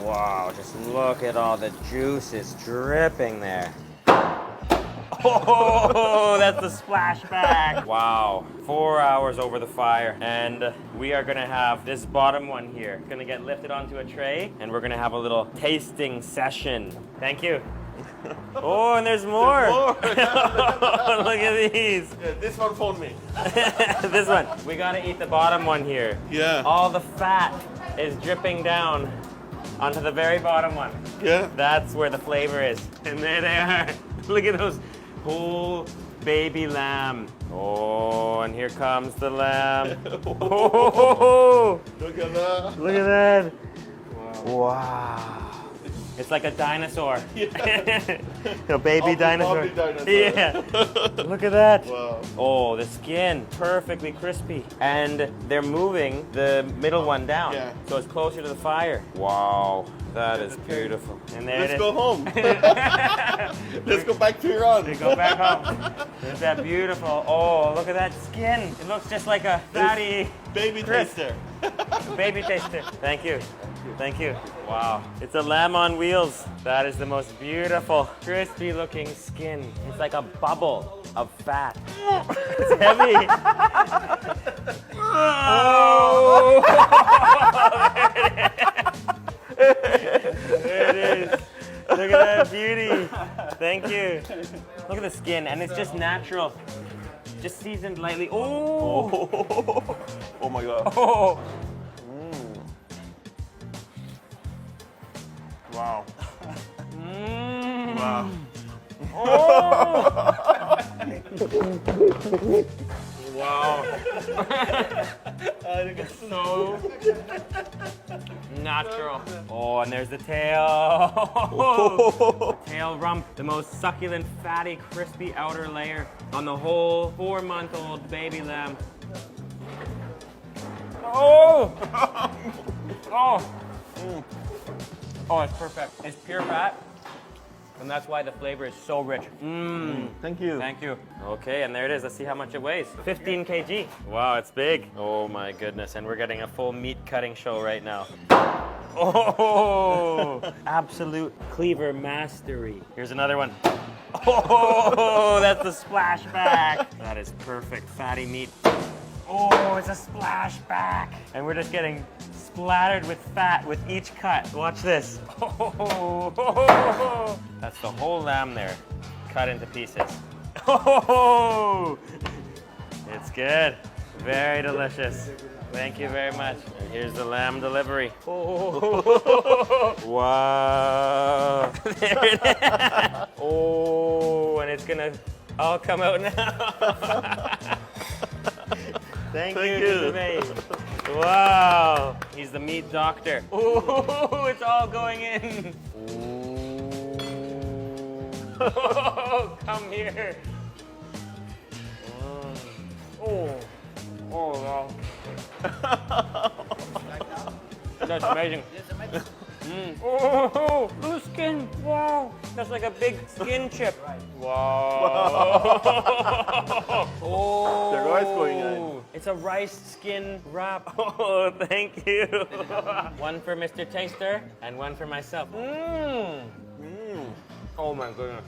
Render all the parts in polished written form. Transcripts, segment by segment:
Wow, just look at all the juices dripping there. Oh, that's the splashback. Wow, 4 hours over the fire. And we are gonna have this bottom one here. Gonna get lifted onto a tray and we're gonna have a little tasting session. Thank you. Oh, and there's more. Look at these. Yeah, this one for me. This one. We gotta eat the bottom one here. Yeah. All the fat is dripping down onto the very bottom one. Yeah. That's where the flavor is. And there they are. Look at those whole baby lamb. Oh, and here comes the lamb. Oh, Look at that. look at that. Wow. It's like a dinosaur. Yeah. A baby dinosaur. Ugly dinosaur. Yeah. Look at that. Wow. Oh, the skin, perfectly crispy. And they're moving the middle one down. Yeah. So it's closer to the fire. Wow, that is beautiful. And there Let's it is. go home. Let's go back to Iran. We go back home. There's that beautiful, oh, look at that skin. It looks just like a fatty Baby crisp. taster. Baby taster. Thank you. Thank you. Wow. It's a lamb on wheels. That is the most beautiful, crispy looking skin. It's like a bubble of fat. It's heavy. Oh! There it is. Look at that beauty. Thank you. Look at the skin, and it's just natural. Just seasoned lightly. Oh! Oh my God. Oh! Wow. Wow. Wow. So natural. Oh, and there's the tail. Tail rump, the most succulent, fatty, crispy outer layer on the whole 4-month-old baby lamb. Oh! Oh! Oh, it's perfect. It's pure fat, and that's why the flavor is so rich. Thank you. Thank you. Okay, and there it is. Let's see how much it weighs. 15 kg. Wow, it's big. Oh my goodness, and we're getting a full meat cutting show right now. Oh, absolute cleaver mastery. Here's another one. Oh, that's the splashback. That is perfect fatty meat. Oh, it's a splashback. And we're just getting splattered with fat with each cut. Watch this. Oh, that's the whole lamb there, cut into pieces. Oh, it's good. Very delicious. Thank you very much. And here's the lamb delivery. Oh, wow. There it is. Oh, and it's gonna all come out now. Thank you, Mr. May. Wow. He's the meat doctor. Oh, it's all going in. Oh, come here. Oh, oh, wow. That's amazing. Oh, blue skin. Wow. That's like a big skin chip. Wow. Oh. The rice going in. It's a rice skin wrap. Oh, thank you. One for Mr. Taster and one for myself. Oh my goodness.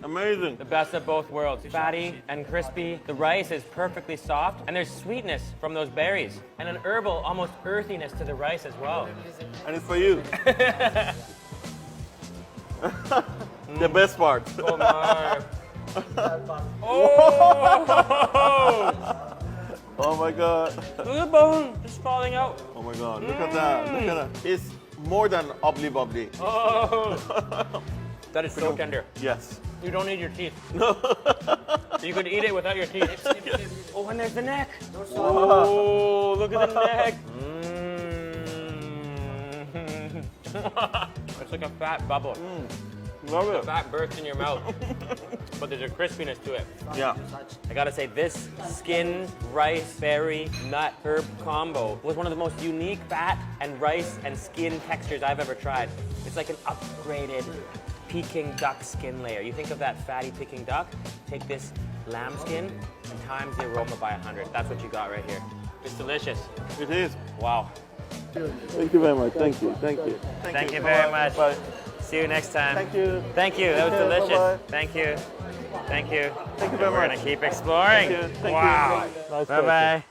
Amazing. The best of both worlds. Fatty and crispy. The rice is perfectly soft, and there's sweetness from those berries, and an herbal, almost earthiness to the rice as well. And it's for you. The best part. Oh my. Oh! Oh my God. Look at the bone just falling out. Oh my God. Look at that. Look at that. It's more than obbly bubbly. Oh! That is so tender. Yes. You don't need your teeth. You could eat it without your teeth. Oh, and there's the neck. Oh, look at the neck. It's like a fat bubble. Love The it. fat bursts in your mouth, but there's a crispiness to it. Yeah. I gotta say, this skin, rice, berry, nut, herb combo was one of the most unique fat and rice and skin textures I've ever tried. It's like an upgraded Peking duck skin layer. You think of that fatty Peking duck, take this lamb skin and times the aroma by 100. That's what you got right here. It's delicious. It is. Wow. Thank you very much. Thank you. Thank you. Thank you very Bye-bye. much. Bye. See you next time. Thank you. Thank you. That was Take care. delicious. Bye-bye. Thank you. Thank you. Thank you And very we're much. gonna keep exploring. Thank you. Thank wow. you. Nice Bye bye.